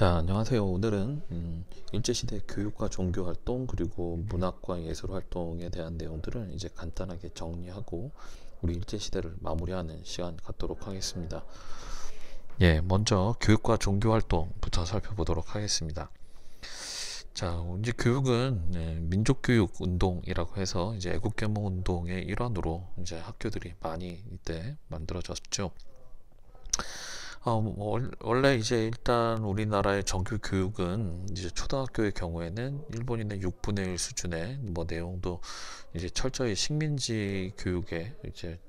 자, 안녕하세요. 오늘은 일제시대 교육과 종교활동 그리고 문학과 예술활동에 대한 내용들을 이제 간단하게 정리하고 우리 일제시대를 마무리하는 시간 갖도록 하겠습니다. 예, 먼저 교육과 종교활동부터 살펴보도록 하겠습니다. 자, 이제 교육은 민족교육 운동이라고 해서 이제 애국개몽 운동의 일환으로 이제 학교들이 많이 이때 만들어졌죠. 원래 이제 일단 우리나라의 정규 교육은 이제 초등학교의 경우에는 일본인의 6분의 1 수준의 뭐 내용도 이제 철저히 식민지 교육에 이제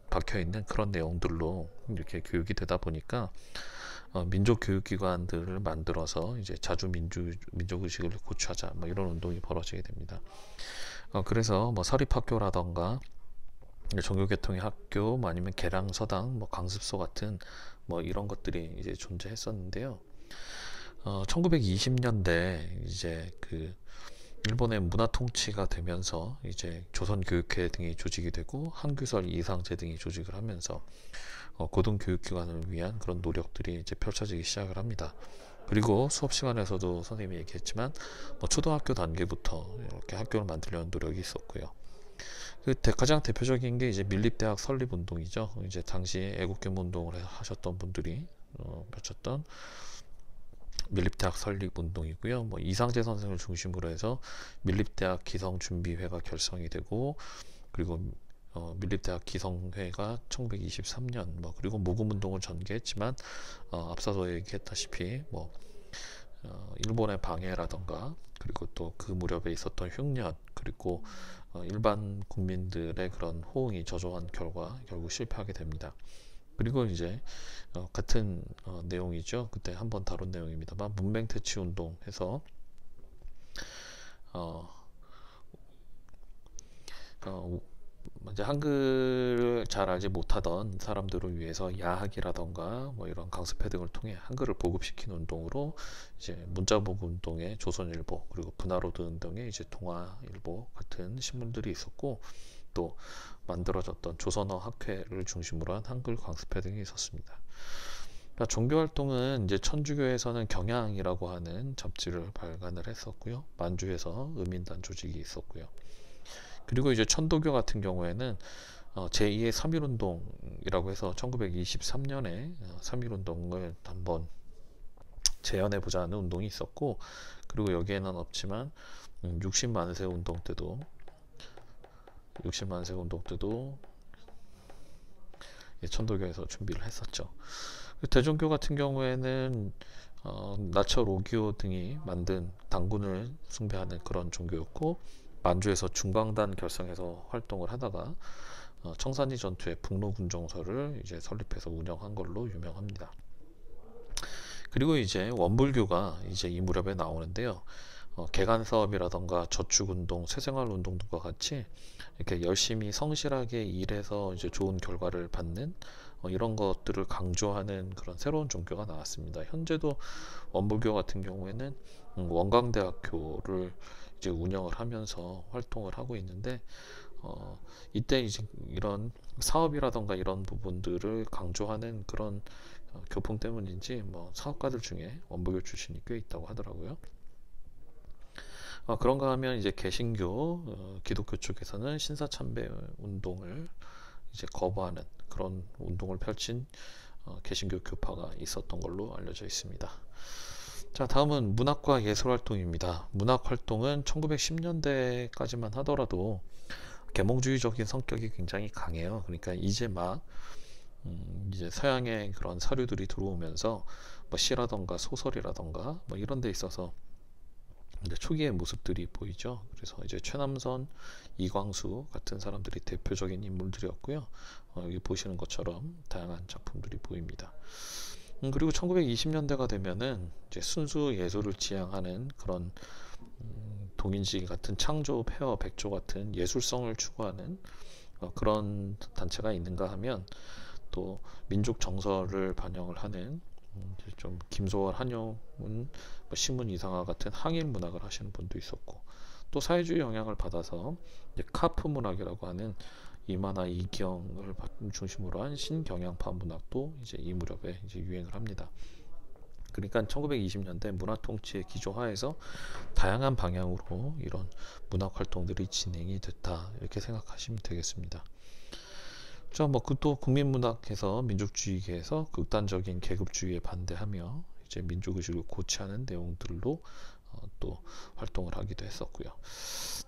박혀 있는 그런 내용들로 이렇게 교육이 되다 보니까 민족 교육기관들을 만들어서 이제 자주 민족 의식을 고취하자 뭐 이런 운동이 벌어지게 됩니다. 그래서 뭐 사립학교라던가 종교계통의 학교, 뭐 아니면 계량서당, 뭐 강습소 같은 뭐 이런 것들이 이제 존재했었는데요. 1920년대 이제 그 일본의 문화 통치가 되면서 이제 조선교육회 등이 조직이 되고 한규설 이상제 등이 조직을 하면서 고등교육기관을 위한 그런 노력들이 이제 펼쳐지기 시작을 합니다. 그리고 수업 시간에서도 선생님이 얘기했지만 뭐 초등학교 단계부터 이렇게 학교를 만들려는 노력이 있었고요. 가장 대표적인 게 이제 밀립대학 설립 운동이죠. 이제 당시에 애국개몽 운동을 하셨던 분들이 펼쳤던 밀립대학 설립 운동이고요. 뭐 이상재 선생을 중심으로 해서 밀립대학 기성준비회가 결성이 되고, 그리고 밀립대학 기성회가 1923년 그리고 모금운동을 전개했지만 앞서서 얘기했다시피 일본의 방해라던가 그리고 또 그 무렵에 있었던 흉년 그리고 일반 국민들의 그런 호응이 저조한 결과 결국 실패하게 됩니다. 그리고 이제 같은 내용이죠. 그때 한번 다룬 내용입니다만 문맹퇴치 운동해서 어, 어, 이제 한글을 잘 알지 못하던 사람들을 위해서 야학이라던가 뭐 이런 강습회 등을 통해 한글을 보급시키는 운동으로 이제 문자보급 운동의 조선일보 그리고 분화로드 운동의 이제 동아일보 같은 신문들이 있었고, 또 만들어졌던 조선어 학회를 중심으로 한 한글 강습회 등이 있었습니다. 그러니까 종교활동은 이제 천주교에서는 경향이라고 하는 잡지를 발간을 했었고요. 만주에서 의민단 조직이 있었고요. 그리고 이제 천도교 같은 경우에는 제2의 3.1운동이라고 해서 1923년에 3.1운동을 한번 재현해보자 하는 운동이 있었고, 그리고 여기에는 없지만 60만세 운동 때도 60만세 운동 때도 천도교에서 준비를 했었죠. 대종교 같은 경우에는 나처 로기오 등이 만든 당군을 숭배하는 그런 종교였고, 만주에서 중광단 결성해서 활동을 하다가 청산리 전투에 북로군정서를 이제 설립해서 운영한 걸로 유명합니다. 그리고 이제 원불교가 이제 이 무렵에 나오는데요. 개간 사업이라던가 저축운동, 새생활운동 등과 같이 이렇게 열심히 성실하게 일해서 이제 좋은 결과를 받는 이런 것들을 강조하는 그런 새로운 종교가 나왔습니다. 현재도 원불교 같은 경우에는 원광대학교를 이제 운영을 하면서 활동을 하고 있는데, 이때 이제 이런 사업이라던가 이런 부분들을 강조하는 그런 교풍 때문인지 뭐 사업가들 중에 원불교 출신이 꽤 있다고 하더라고요. 그런가 하면 이제 개신교, 기독교 쪽에서는 신사참배 운동을 이제 거부하는 그런 운동을 펼친 개신교 교파가 있었던 걸로 알려져 있습니다. 자, 다음은 문학과 예술활동입니다. 문학활동은 1910년대까지만 하더라도 계몽주의적인 성격이 굉장히 강해요. 그러니까 이제 막 이제 서양의 그런 사료들이 들어오면서 뭐 시라던가 소설이라던가 뭐 이런 데 있어서 이제 초기의 모습들이 보이죠. 그래서 이제 최남선, 이광수 같은 사람들이 대표적인 인물들이었고요. 여기 보시는 것처럼 다양한 작품들이 보입니다. 그리고 1920년대가 되면은 이제 순수 예술을 지향하는 그런 동인지 같은 창조, 폐허, 백조 같은 예술성을 추구하는 그런 단체가 있는가 하면, 또 민족 정서를 반영을 하는 좀 김소월, 한용운, 뭐 신문 이상화 같은 항일 문학을 하시는 분도 있었고, 또 사회주의 영향을 받아서 이제 카프 문학이라고 하는 이만화 이경을 중심으로 한 신경향파 문학도 이제 이 무렵에 이제 유행을 합니다. 그러니까 1920년대 문화 통치의 기조하에서 다양한 방향으로 이런 문학 활동들이 진행이 됐다, 이렇게 생각하시면 되겠습니다. 자, 또 국민문학에서 민족주의계에서 극단적인 계급주의에 반대하며 이제 민족의식을 고취하는 내용들로 또 활동을 하기도 했었고요.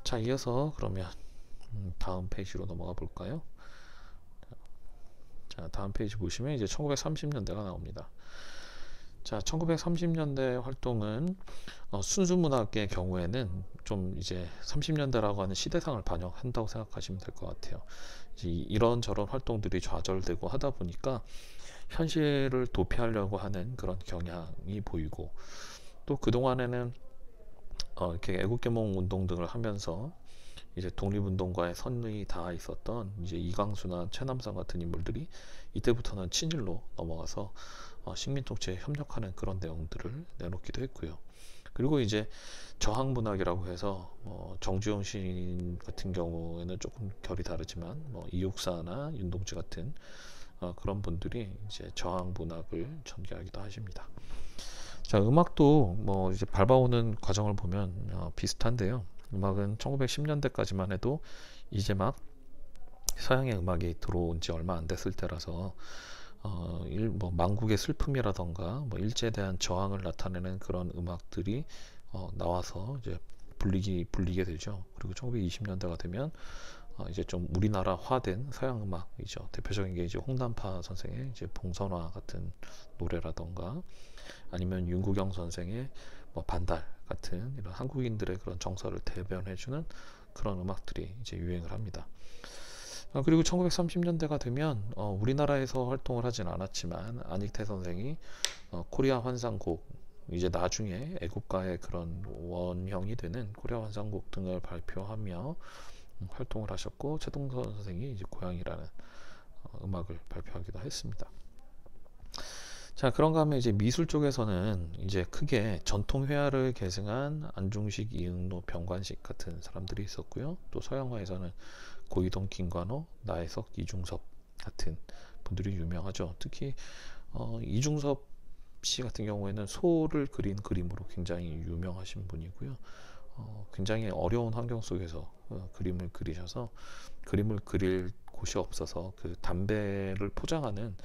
자, 이어서 그러면 다음 페이지로 넘어가 볼까요? 자, 다음 페이지 보시면 이제 1930년대가 나옵니다. 자, 1930년대 활동은 순수문학의 경우에는 좀 이제 30년대라고 하는 시대상을 반영한다고 생각하시면 될 것 같아요. 이제 이런저런 활동들이 좌절되고 하다 보니까 현실을 도피하려고 하는 그런 경향이 보이고, 또 그동안에는 이렇게 애국개몽 운동 등을 하면서 이제 독립운동가의 선이 닿아 있었던 이제 이광수나 최남선 같은 인물들이 이때부터는 친일로 넘어가서 식민통치에 협력하는 그런 내용들을 내놓기도 했고요. 그리고 이제 저항문학이라고 해서 정주영 시인 같은 경우에는 조금 결이 다르지만 이육사나 윤동주 같은 그런 분들이 이제 저항문학을 전개하기도 하십니다. 자, 음악도 이제 밟아오는 과정을 보면 비슷한데요. 음악은 1910년대까지만 해도 이제 막 서양의 음악이 들어온 지 얼마 안 됐을 때라서 망국의 슬픔이라던가 일제에 대한 저항을 나타내는 그런 음악들이 나와서 이제 불리게 되죠. 그리고 1920년대가 되면 이제 좀 우리나라화된 서양 음악이죠. 대표적인 게 이제 홍남파 선생의 이제 봉선화 같은 노래라던가, 아니면 윤구경 선생의 반달 같은 이런 한국인들의 그런 정서를 대변해주는 그런 음악들이 이제 유행을 합니다. 그리고 1930년대가 되면 우리나라에서 활동을 하진 않았지만 안익태 선생이 코리아 환상곡, 이제 나중에 애국가의 그런 원형이 되는 코리아 환상곡 등을 발표하며 활동을 하셨고, 최동선 선생이 이제 고향이라는 음악을 발표하기도 했습니다. 자, 그런가 하면 이제 미술 쪽에서는 이제 크게 전통 회화를 계승한 안중식, 이응로, 병관식 같은 사람들이 있었고요. 또 서양화에서는 고이동, 김관호, 나혜석, 이중섭 같은 분들이 유명하죠. 특히 이중섭 씨 같은 경우에는 소를 그린 그림으로 굉장히 유명하신 분이고요. 굉장히 어려운 환경 속에서 그림을 그리셔서, 그림을 그릴 곳이 없어서 그 담배를 포장하는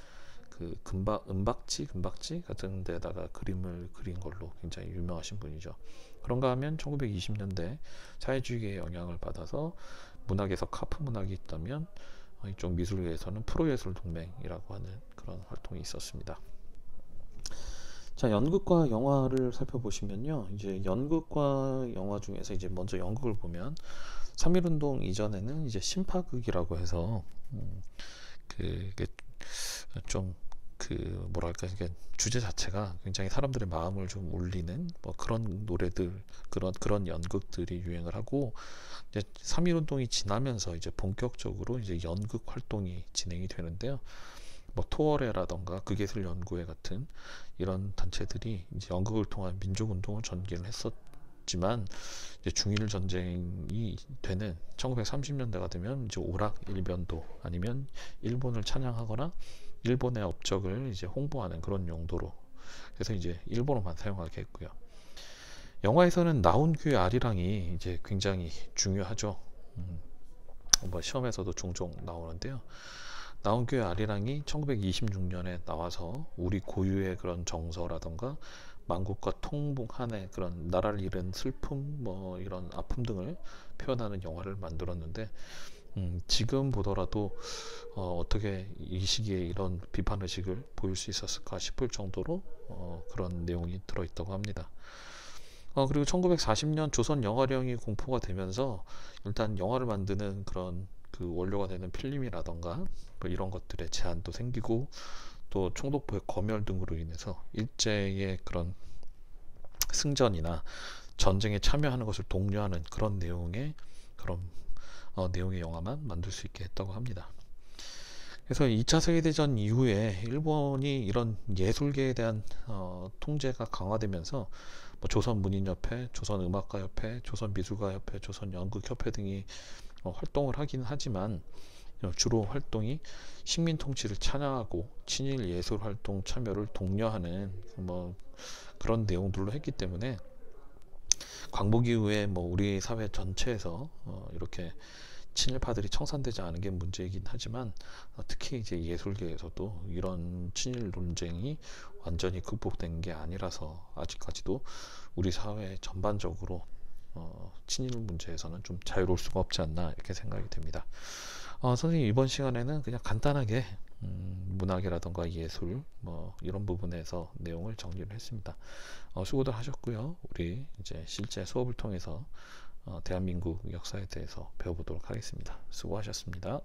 그 은박지 같은 데다가 그림을 그린 걸로 굉장히 유명하신 분이죠. 그런가 하면 1920년대 사회주의의 영향을 받아서 문학에서 카프 문학이 있다면 이쪽 미술계에서는 프로예술 동맹이라고 하는 그런 활동이 있었습니다. 자, 연극과 영화를 살펴보시면요, 이제 연극과 영화 중에서 이제 먼저 연극을 보면 3.1운동 이전에는 이제 심파극이라고 해서 그게 좀 뭐랄까, 이게 주제 자체가 굉장히 사람들의 마음을 좀 울리는 그런 노래들, 그런 연극들이 유행을 하고, 이제 3.1운동이 지나면서 이제 본격적으로 이제 연극 활동이 진행이 되는데요. 토월회라던가 극예술연구회 같은 이런 단체들이 이제 연극을 통한 민족운동을 전개를 했었지만, 이제 중일 전쟁이 되는 1930년대가 되면 이제 오락일변도, 아니면 일본을 찬양하거나 일본의 업적을 이제 홍보하는 그런 용도로, 그래서 이제 일본어만 사용하게 했고요. 영화에서는 나훈규의 아리랑이 이제 굉장히 중요하죠. 시험에서도 종종 나오는데요. 나훈규의 아리랑이 1926년에 나와서 우리 고유의 그런 정서라던가 만국과 통복한의 그런 나라를 잃은 슬픔, 이런 아픔 등을 표현하는 영화를 만들었는데, 지금 보더라도 어떻게 이 시기에 이런 비판의식을 보일 수 있었을까 싶을 정도로 그런 내용이 들어있다고 합니다. 그리고 1940년 조선 영화령이 공포가 되면서 일단 영화를 만드는 그런 그 원료가 되는 필름이라던가 이런 것들의 제한도 생기고, 또 총독부의 검열 등으로 인해서 일제의 그런 승전이나 전쟁에 참여하는 것을 독려하는 그런 내용의 영화만 만들 수 있게 했다고 합니다. 그래서 2차 세계대전 이후에 일본이 이런 예술계에 대한 통제가 강화되면서 조선문인협회, 조선음악가협회, 조선미술가협회, 조선연극협회 등이 활동을 하긴 하지만, 주로 활동이 식민 통치를 찬양하고 친일 예술 활동 참여를 독려하는 뭐 그런 내용들로 했기 때문에 광복 이후에 뭐 우리 사회 전체에서 이렇게 친일파들이 청산되지 않은 게 문제이긴 하지만 특히 이제 예술계에서도 이런 친일 논쟁이 완전히 극복된 게 아니라서 아직까지도 우리 사회 전반적으로 친일 문제에서는 좀 자유로울 수가 없지 않나 이렇게 생각이 됩니다. 선생님 이번 시간에는 그냥 간단하게 문학이라던가 예술 뭐 이런 부분에서 내용을 정리를 했습니다. 수고들 하셨고요. 우리 이제 실제 수업을 통해서 대한민국 역사에 대해서 배워보도록 하겠습니다. 수고하셨습니다.